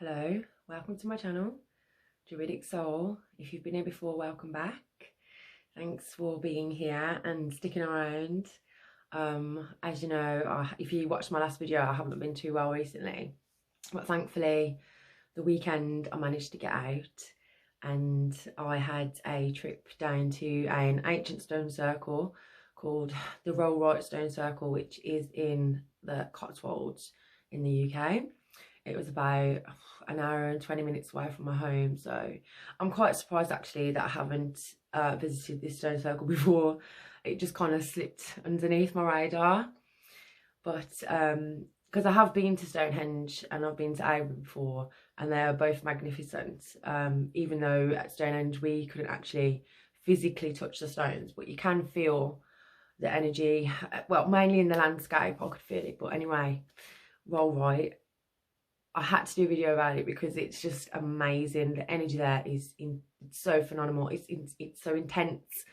Hello, welcome to my channel, Druidic Soul. If you've been here before, welcome back. Thanks for being here and sticking around. As you know, if you watched my last video, I haven't been too well recently, but thankfully the weekend I managed to get out and I had a trip down to an ancient stone circle called the Rollright Stone Circle, which is in the Cotswolds in the UK. It was about an hour and 20 minutes away from my home, so I'm quite surprised actually that I haven't visited this stone circle before. It just kind of slipped underneath my radar, but because I have been to Stonehenge and I've been to Avebury before, and they are both magnificent, even though at Stonehenge we couldn't actually physically touch the stones, but you can feel the energy. Well, mainly in the landscape I could feel it, but anyway, Rollright, I had to do a video about it because it's just amazing. The energy there is so phenomenal. It's so intense,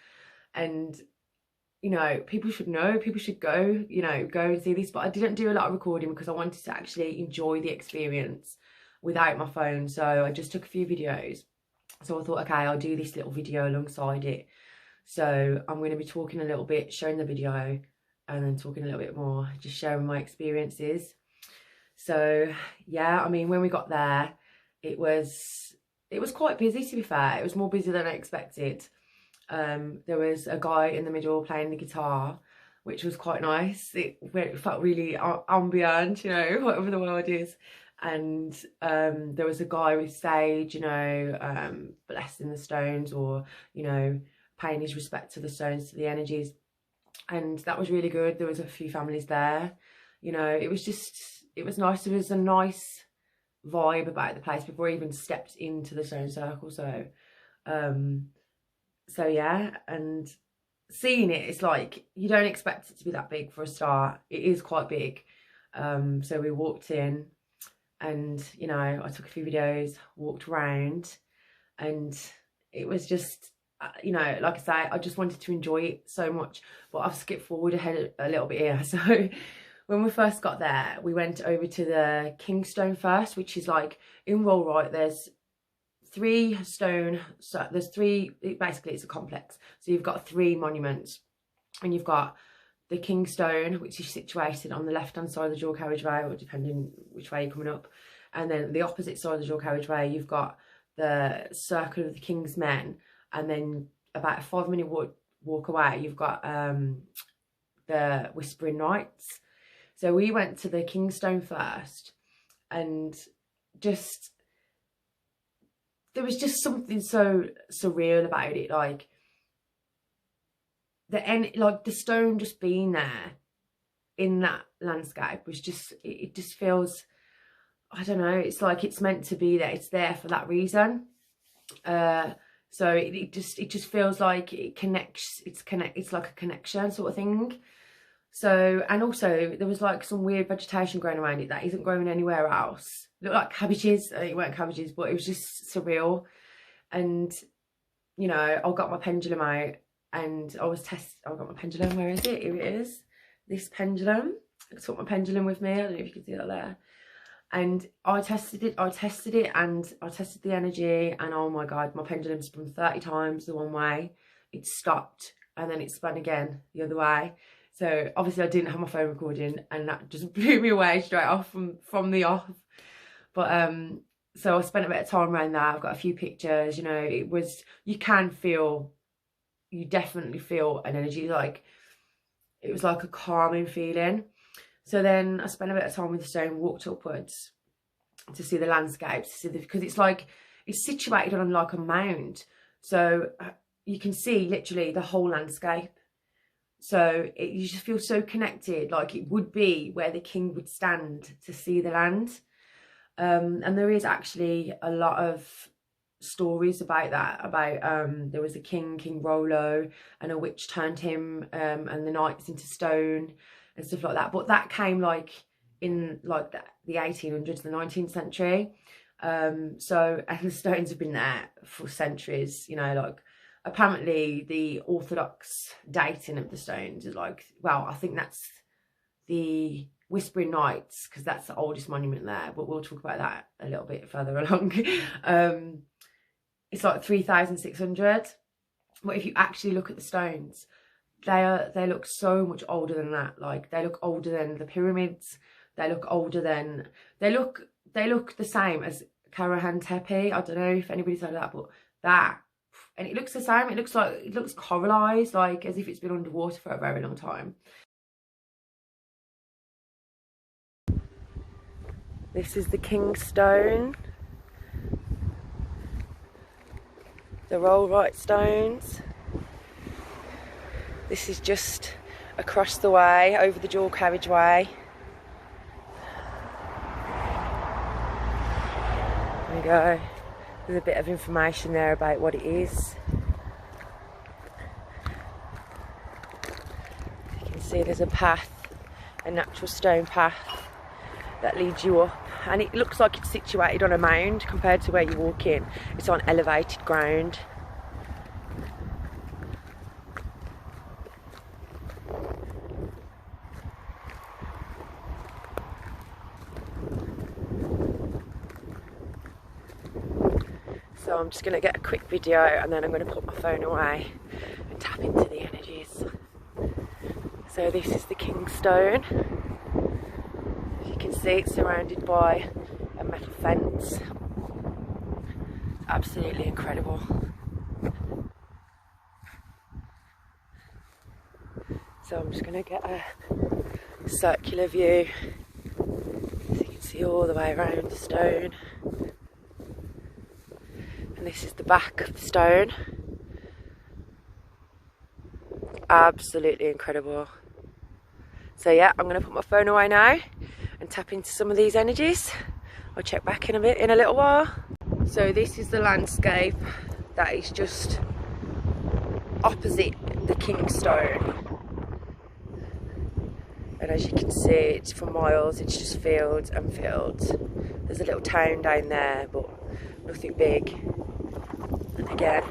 and you know, people should know. People should go. You know, go and see this. But I didn't do a lot of recording because I wanted to actually enjoy the experience without my phone. So I just took a few videos. So I thought, okay, I'll do this little video alongside it. So I'm going to be talking a little bit, showing the video, and then talking a little bit more, just sharing my experiences. So yeah, I mean, when we got there, it was quite busy, to be fair. It was more busy than I expected. There was a guy in the middle playing the guitar, which was quite nice. It felt really ambient, you know, whatever the word is. And there was a guy with stage, you know, blessing the stones, or, you know, paying his respect to the stones, to the energies. And that was really good. There was a few families there. You know, it was nice. There was a nice vibe about the place before I even stepped into the stone circle. So yeah, and seeing it, it's like you don't expect it to be that big for a start. It is quite big. So we walked in, and you know, I took a few videos, walked around, and it was just, you know, like I say, I just wanted to enjoy it so much. But I've skipped forward ahead a little bit here. So when we first got there, we went over to the Kingstone first, which is like in Rollright. There's three stone, so there's three, basically it's a complex. So you've got three monuments, and you've got the Kingstone, which is situated on the left hand side of the dual carriageway, or depending which way you're coming up. And then the opposite side of the dual carriageway, you've got the Circle of the King's Men. And then about a 5-minute walk away, you've got the Whispering Knights. So we went to the Kingstone first, and just, there was just something so surreal about it. Like the stone just being there in that landscape was just, it just feels, I don't know, it's like it's meant to be there. It's there for that reason. So it just feels like it connects. It's like a connection sort of thing. So, and also there was like some weird vegetation growing around it that isn't growing anywhere else. It looked like cabbages. It weren't cabbages, but it was just surreal. And you know, I got my pendulum out, and I got my pendulum. Where is it? Here it is. This pendulum. I took my pendulum with me. I don't know if you can see that there. And I tested it, and I tested the energy, and oh my god, my pendulum spun 30 times the one way. It stopped, and then it spun again the other way. So obviously I didn't have my phone recording, and that just blew me away straight off from the off. But so I spent a bit of time around that. I've got a few pictures, you know. It was, you definitely feel an energy, like it was like a calming feeling. So then I spent a bit of time with the stone, walked upwards to see the landscape, because it's like, it's situated on like a mound. So you can see literally the whole landscape. So you just feel so connected, like it would be where the king would stand to see the land. And there is actually a lot of stories about that, about there was a King Rollo, and a witch turned him and the knights into stone and stuff like that. But that came like in like the 1800s, the 19th century. So, and the stones have been there for centuries, you know. Like apparently the orthodox dating of the stones is like, well, I think that's the Whispering Nights, because that's the oldest monument there, but we'll talk about that a little bit further along. It's like 3,600, but if you actually look at the stones, they look so much older than that. Like, they look older than the pyramids. They look older than, they look the same as Karahan Tepe. I don't know if anybody's heard of that, but that, and it looks the same. It looks coralized, like as if it's been underwater for a very long time. This is the King's Stone, the Rollright stones. This is just across the way, over the dual carriageway. There we go. There's a bit of information there about what it is. You can see there's a path, a natural stone path that leads you up, and it looks like it's situated on a mound compared to where you walk in. It's on elevated ground. So I'm just going to get a quick video, and then I'm going to put my phone away and tap into the energies. So this is the King's Stone. As you can see, it's surrounded by a metal fence. It's absolutely incredible. So I'm just going to get a circular view so you can see all the way around the stone. And this is the back of the stone. Absolutely incredible. So yeah, I'm going to put my phone away now and tap into some of these energies. I'll check back in a little while. So this is the landscape that is just opposite the King's Stone. And as you can see, it's for miles, it's just fields and fields. There's a little town down there, but nothing big. And again,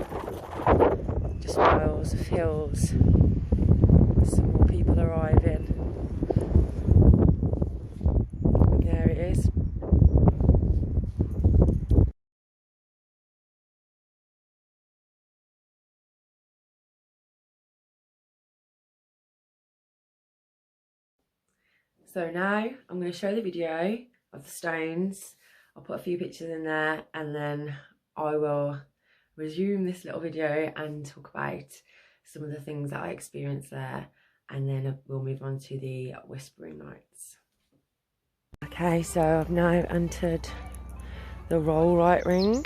just miles of hills. Some more people arriving. And there it is. So now I'm going to show the video of the stones. I'll put a few pictures in there, and then I will resume this little video and talk about some of the things that I experienced there, and then we'll move on to the Whispering Nights. Okay, so I've now entered the Rollright ring,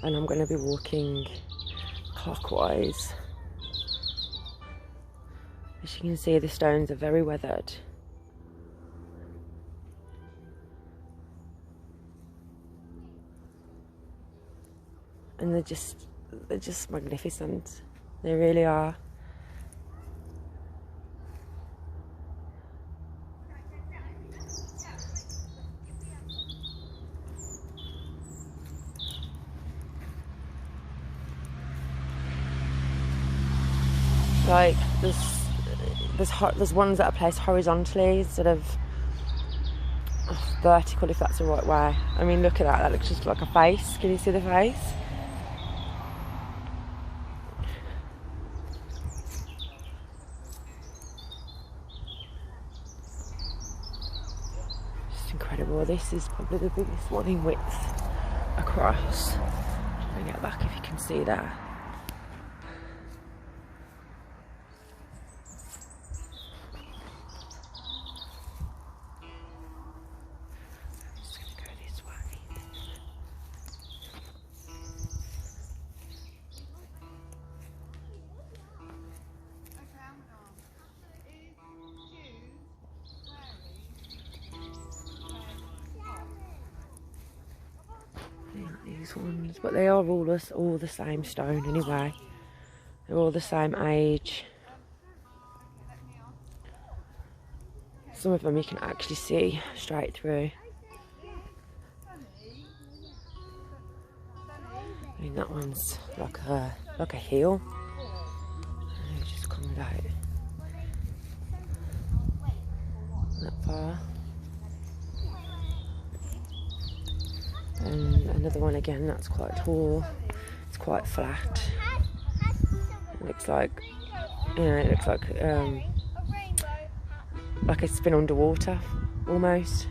and I'm going to be walking clockwise. As you can see, the stones are very weathered. And they're just magnificent. They really are. Like there's ones that are placed horizontally instead of vertical, if that's the right way. I mean, look at that. That looks just like a face. Can you see the face? Incredible. This is probably the biggest one in width across. Bring it back if you can see that. Just gonna go this way. These ones, but they are all the same stone anyway. They're all the same age. Some of them you can actually see straight through. I mean, that one's like a heel. And it just comes out. that far. And another one again, that's quite tall. It's quite flat. It looks like, you know, it looks like it's been underwater almost.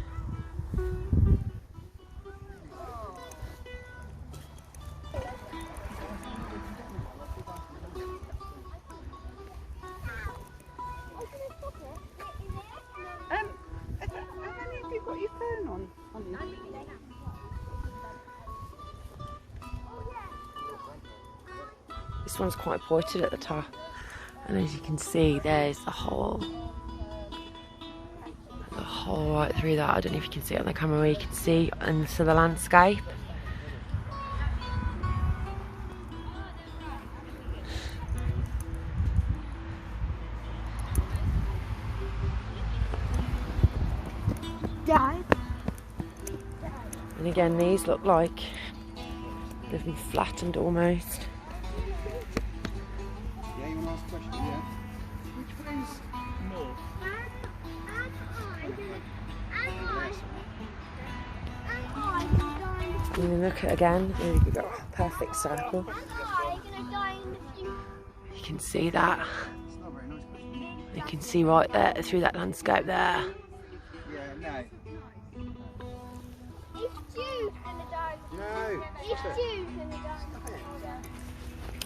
Have you got your phone on you? This one's quite pointed at the top, and as you can see, there's the hole right through that. I don't know if you can see it on the camera, where you can see into the landscape. And again, these look like they've been flattened almost. Yeah, you want to ask a question? Yeah. Which way's north? And then look at again, you've got a perfect circle. You can see that. It's not a very nice question. You can see right there through that landscape there. Yeah, no. No.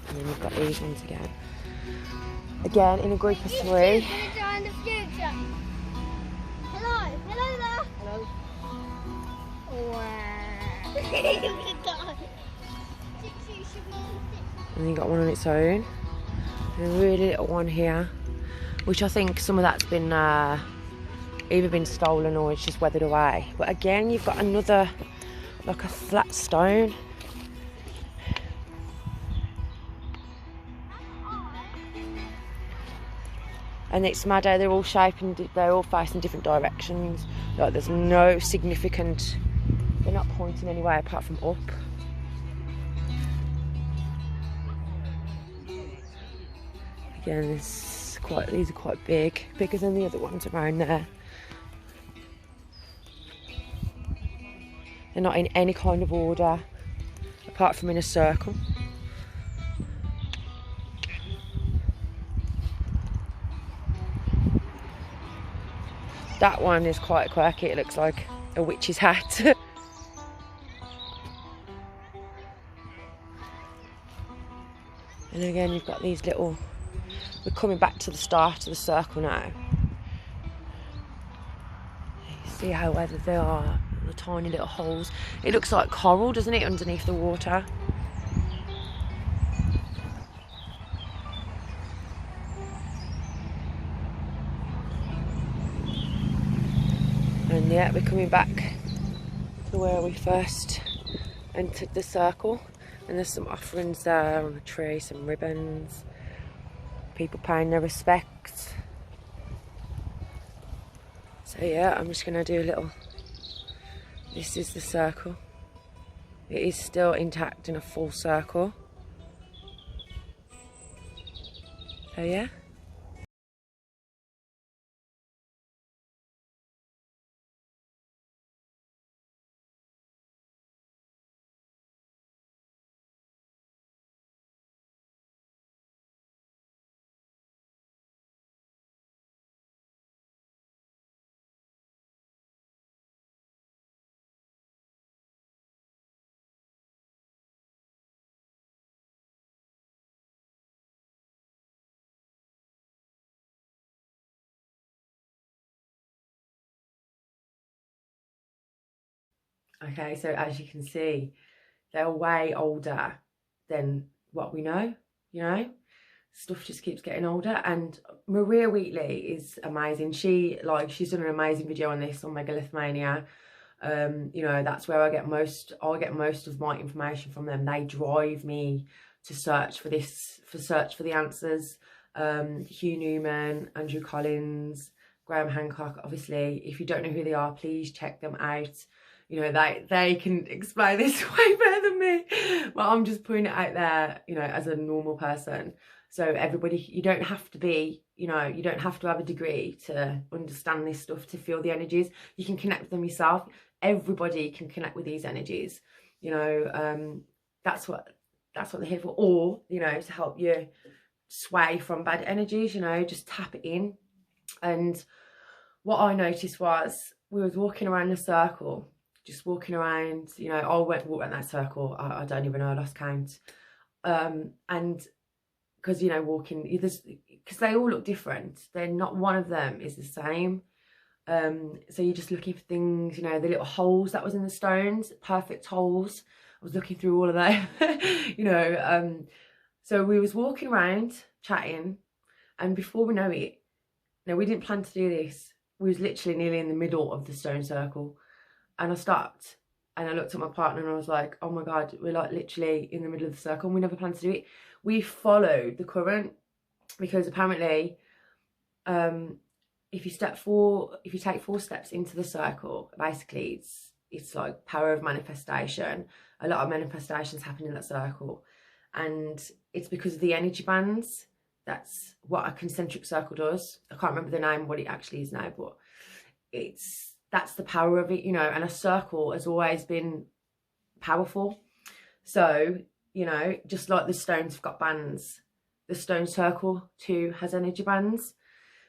And then you've got these ones again. Again, in a group of three. Hello, hello there. Hello. Wow. And then you've got one on its own. And a really little one here, which I think some of that's been either been stolen or it's just weathered away. But again, you've got another, like a flat stone. And it's mad how they're all shaping, they're all facing different directions. Like there's no significant, they're not pointing anywhere apart from up. Again, these are quite big, bigger than the other ones around there. They're not in any kind of order, apart from in a circle. That one is quite quirky, it looks like a witch's hat. And again, you've got these little, we're coming back to the start of the circle now. You see how weathered they are, the tiny little holes. It looks like coral, doesn't it, underneath the water? And yeah, we're coming back to where we first entered the circle. And there's some offerings there on the tree, some ribbons, people paying their respects. So yeah, I'm just gonna do a little, this is the circle. It is still intact in a full circle. So yeah. Okay, so as you can see, they're way older than what we know, you know? Stuff just keeps getting older. And Maria Wheatley is amazing. She's done an amazing video on this on Megalithic Mania. You know, that's where I get most of my information from them. They drive me to search for the answers. Hugh Newman, Andrew Collins, Graham Hancock. Obviously, if you don't know who they are, please check them out. You know, they can explain this way better than me. But I'm just putting it out there, you know, as a normal person. So everybody, you don't have to be, you know, you don't have to have a degree to understand this stuff, to feel the energies. You can connect with them yourself. Everybody can connect with these energies, you know. That's what they're here for. Or, you know, to help you sway from bad energies, you know, just tap it in. And what I noticed was, we was walking around the circle, just walking around, you know, I walked around that circle, I don't even know, I lost count. And because, you know, walking, because they all look different, they're not one of them is the same. So you're just looking for things, you know, the little holes that was in the stones, perfect holes. I was looking through all of them, you know. So we was walking around chatting, and before we know it, no, we didn't plan to do this. We was literally nearly in the middle of the stone circle, and I stopped and I looked at my partner and I was like, oh my God, we're like literally in the middle of the circle and we never planned to do it. We followed the current, because apparently if you take 4 steps into the circle, basically it's like power of manifestation. A lot of manifestations happen in that circle, and it's because of the energy bands. That's what a concentric circle does. I can't remember the name, what it actually is now, but that's the power of it, you know. And a circle has always been powerful. So, you know, just like the stones have got bands, the stone circle too has energy bands.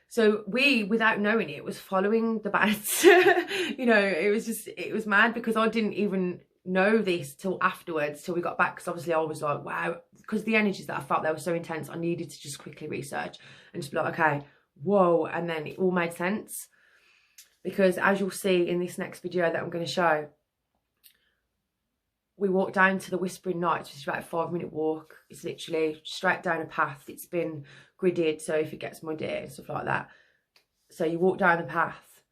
So we, without knowing it, was following the bands. You know, it was mad, because I didn't even know this till afterwards, till we got back, because obviously I was like, wow, because the energies that I felt, they were so intense, I needed to just quickly research and just be like, okay, whoa. And then it all made sense, because as you'll see in this next video that I'm going to show, we walked down to the Whispering Nights, which is about a 5-minute walk. It's literally straight down a path. It's been gridded, so if it gets muddy and stuff like that. So you walk down the path,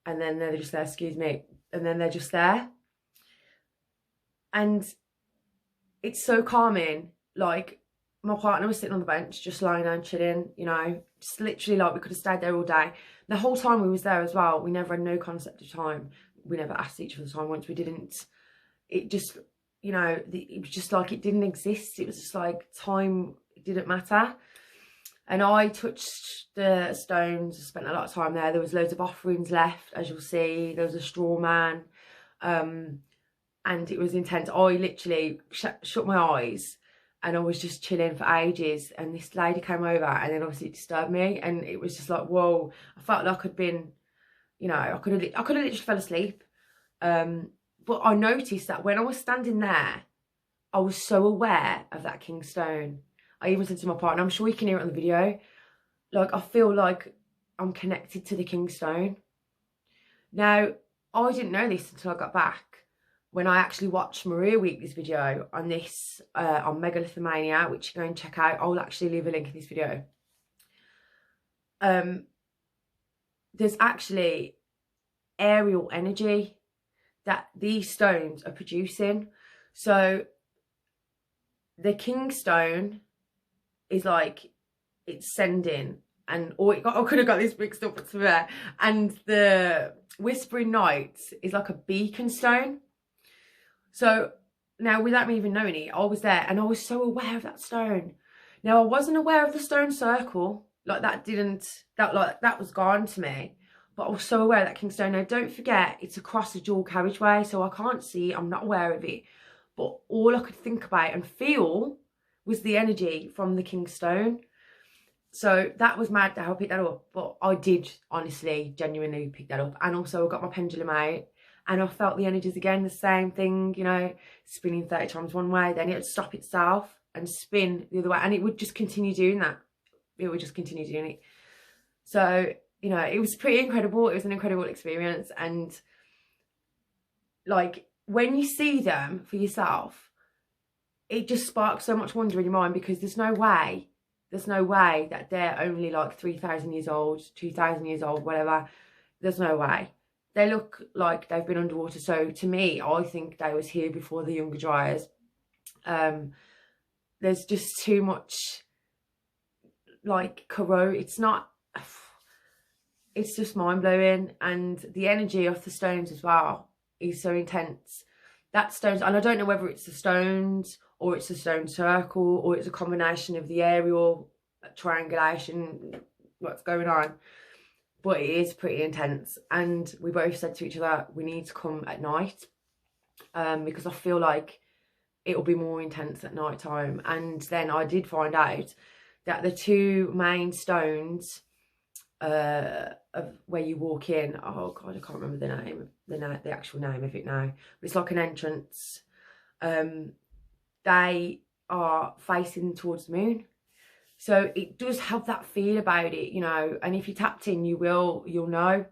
and then they're just there, excuse me, and then they're just there. And it's so calming. Like, my partner was sitting on the bench, just lying down, chilling, you know, just literally like we could have stayed there all day. The whole time we was there as well, we never had no concept of time. We never asked each other time. Once we didn't, it just, you know, it was just like it didn't exist. It was just like time didn't matter. And I touched the stones, spent a lot of time there. There was loads of offerings left, as you'll see. There was a straw man, and it was intense. I literally shut my eyes and I was just chilling for ages. And this lady came over, and then obviously it disturbed me, and it was just like, whoa. I felt like I'd been, you know, I could have literally fell asleep. But I noticed that when I was standing there, I was so aware of that king stone. I even said to my partner, I'm sure you can hear it on the video, like, I feel like I'm connected to the king stone. Now, I didn't know this until I got back, when I actually watched Maria Weekly's video on this, on Megalithic, which you go and check out. I'll actually leave a link in this video. There's actually aerial energy that these stones are producing. So the king stone is like, it's sending, and I could have got this mixed up to there. And the Whispering Nights is like a beacon stone. So now, without me even knowing it, I was there and I was so aware of that stone. Now, I wasn't aware of the stone circle, like that was gone to me. But I was so aware of that king stone. Now, don't forget, it's across a dual carriageway, so I can't see it, I'm not aware of it. But all I could think about and feel was the energy from the king stone. So that was mad that I picked that up. But I did, honestly, genuinely pick that up. And also I got my pendulum out, and I felt the energies again, the same thing, you know, spinning 30 times one way, then it would stop itself and spin the other way, and it would just continue doing that. It would just continue doing it. So, you know, it was pretty incredible. It was an incredible experience. And like, when you see them for yourself, it just sparks so much wonder in your mind, because there's no way that they're only like 3,000 years old, 2,000 years old, whatever. There's no way. They look like they've been underwater. So to me, I think they was here before the Younger Dryas. There's just too much, like, it's just mind-blowing. And the energy of the stones as well is so intense that stones, and I don't know whether it's the stones or it's a stone circle or it's a combination of the aerial triangulation, what's going on, but it is pretty intense. And we both said to each other we need to come at night, because I feel like it'll be more intense at night time. And then I did find out that the two main stones of where you walk in, oh god, I can't remember the actual name of it now, but it's like an entrance, they are facing towards the moon, so it does have that feel about it, you know. And if you tapped in, you'll know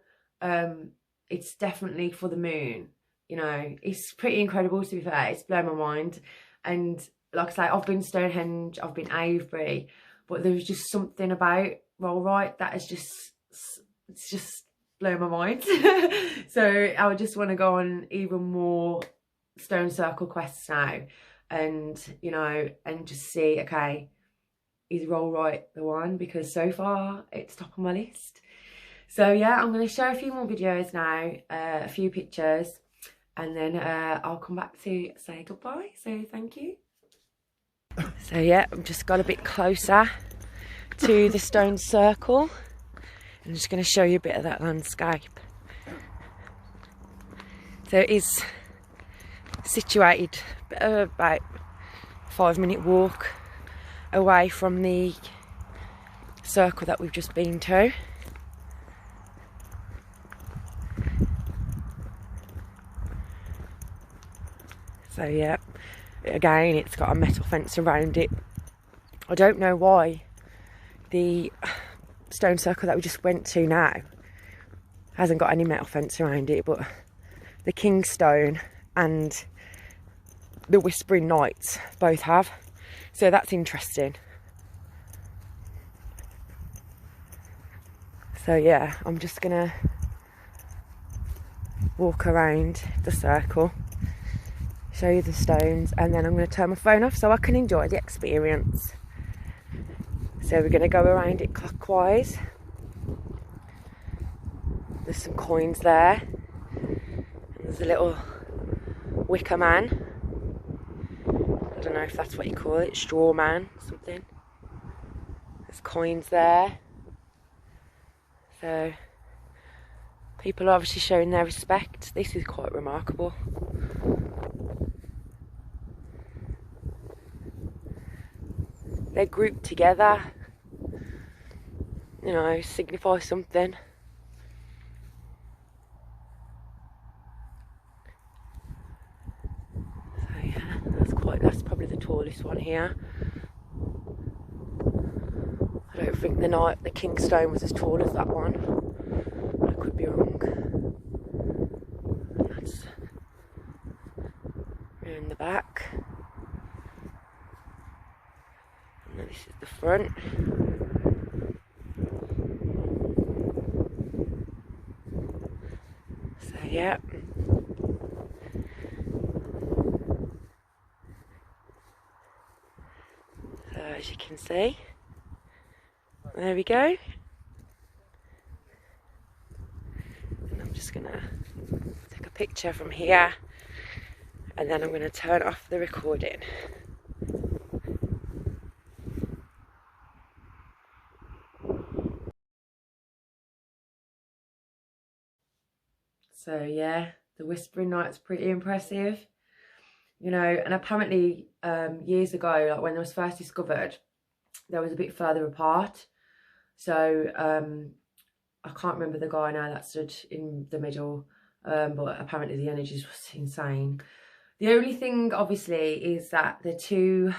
it's definitely for the moon, you know. It's pretty incredible, to be fair. It's blown my mind. And like I say, I've been Stonehenge, I've been Avebury, but there's just something about Rollright that is it's just blown my mind. So I just want to go on even more stone circle quests now, and you know, and just see, okay, is Rollright the one? Because so far it's top on my list. So yeah, I'm going to show a few more videos now, a few pictures, and then I'll come back to say goodbye. So thank you. So yeah, I've just got a bit closer to the stone circle. I'm just going to show you a bit of that landscape. So it is situated about a 5-minute walk away from the circle that we've just been to. So yeah, again, it's got a metal fence around it. I don't know why the stone circle that we just went to now hasn't got any metal fence around it, but the King Stone and the Whispering Knights both have, so that's interesting. So yeah, I'm just gonna walk around the circle, show you the stones, and then I'm going to turn my phone off so I can enjoy the experience. So we're going to go around it clockwise. There's some coins there, and there's a little wicker man. I don't know if that's what you call it, straw man, something. There's coins there. So people are obviously showing their respect. This is quite remarkable. They're grouped together, you know, signify something. So yeah, that's probably the tallest one here. I don't think the King Stone was as tall as that one. I could be wrong. And that's in the back. And this is the front. So yeah. So as you can see, there we go. And I'm just gonna take a picture from here, and then I'm gonna turn off the recording. So yeah, the Whispering Knight's pretty impressive, you know. And apparently years ago, like when it was first discovered, they was a bit further apart. So I can't remember the guy now that stood in the middle, but apparently the energies was insane. The only thing obviously is that the two,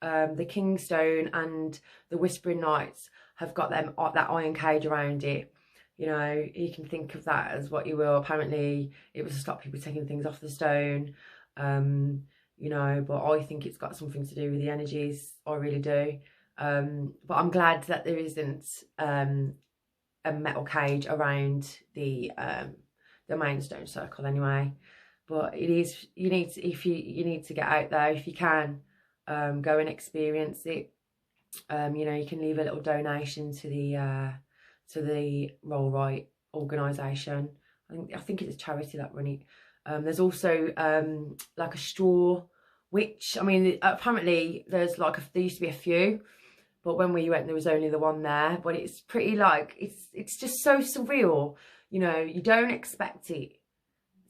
the King Stone and the Whispering Knights, have got that iron cage around it. You know, you can think of that as what you will. Apparently it was to stop people taking things off the stone, you know, but I think it's got something to do with the energies. I really do. But I'm glad that there isn't a metal cage around the main stone circle anyway. But it is, you need to, if you need to get out there if you can, go and experience it. You know, you can leave a little donation to the Rollright organisation. I think it's a charity that run it. There's also like a straw witch. I mean, apparently there's like there used to be a few, but when we went there was only the one there. But it's pretty like it's just so surreal. You know, you don't expect it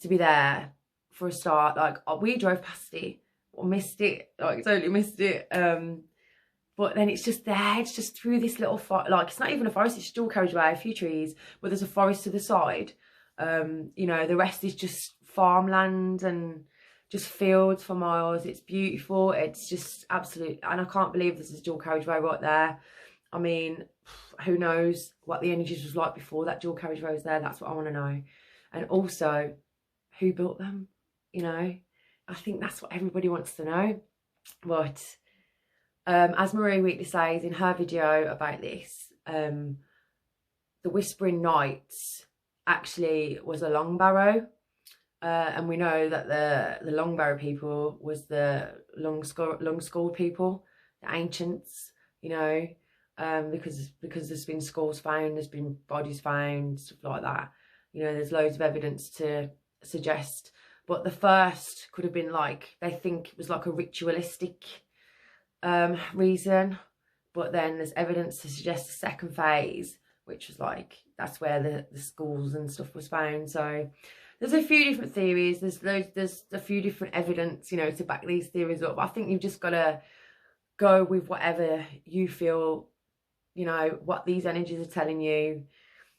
to be there for a start. Like we drove past it or missed it, like totally missed it. But then it's just there. It's just through this little like it's not even a forest. It's a dual carriageway, a few trees, but there's a forest to the side. You know, the rest is just farmland and just fields for miles. It's beautiful. It's just absolute, and I can't believe this is a dual carriageway right there. I mean, who knows what the energies was like before that dual carriageway was there. That's what I want to know. And also, who built them? You know, I think that's what everybody wants to know. But as Marie Wheatley says in her video about this, the Whispering Knights actually was a long barrow. And we know that the long barrow people was the long skull people, the ancients, you know, because there's been skulls found, there's been bodies found, stuff like that. You know, there's loads of evidence to suggest. But the first could have been like, they think it was like a ritualistic reason. But then there's evidence to suggest the second phase, which was like, that's where the skulls and stuff was found. So there's a few different theories. There's a few different evidence, you know, to back these theories up. I think you've just got to go with whatever you feel, you know, what these energies are telling you,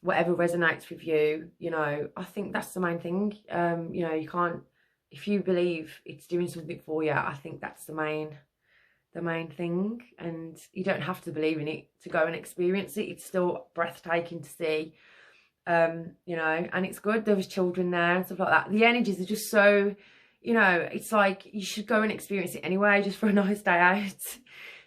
whatever resonates with you, you know. I think that's the main thing. You know, you can't, if you believe it's doing something for you, I think that's the main thing. And you don't have to believe in it to go and experience it. It's still breathtaking to see. You know, and it's good. There was children there and stuff like that. The energies are just so, you know, it's like you should go and experience it anyway, just for a nice day out.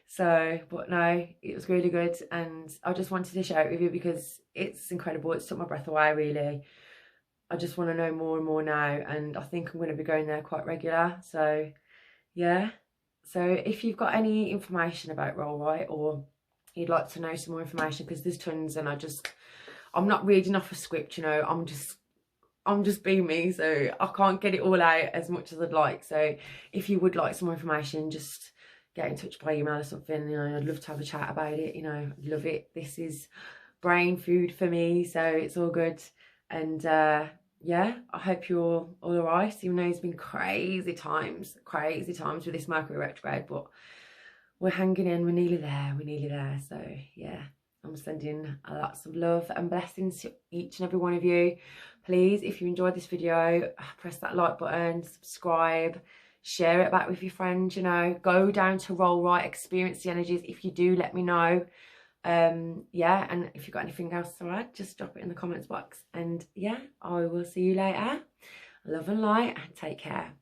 So, but no, it was really good, and I just wanted to share it with you because it's incredible. It's took my breath away, really. I just want to know more and more now, and I think I'm going to be going there quite regular. So yeah, so if you've got any information about Rollright, or you'd like to know some more information, because there's tons, and I'm not reading off a script, you know, I'm just being me, so I can't get it all out as much as I'd like. So if you would like some more information, just get in touch by email or something, you know. I'd love to have a chat about it, you know. I'd love it. This is brain food for me, so it's all good. And yeah, I hope you're all right, even though it's been crazy times with this Mercury retrograde, but we're hanging in, we're nearly there. So yeah, I'm sending lots of love and blessings to each and every one of you. Please, if you enjoyed this video, press that like button, subscribe, share it back with your friends, you know. Go down to Rollright, experience the energies. If you do, let me know. Yeah, and if you've got anything else to add, just drop it in the comments box. And yeah, I will see you later. Love and light, and take care.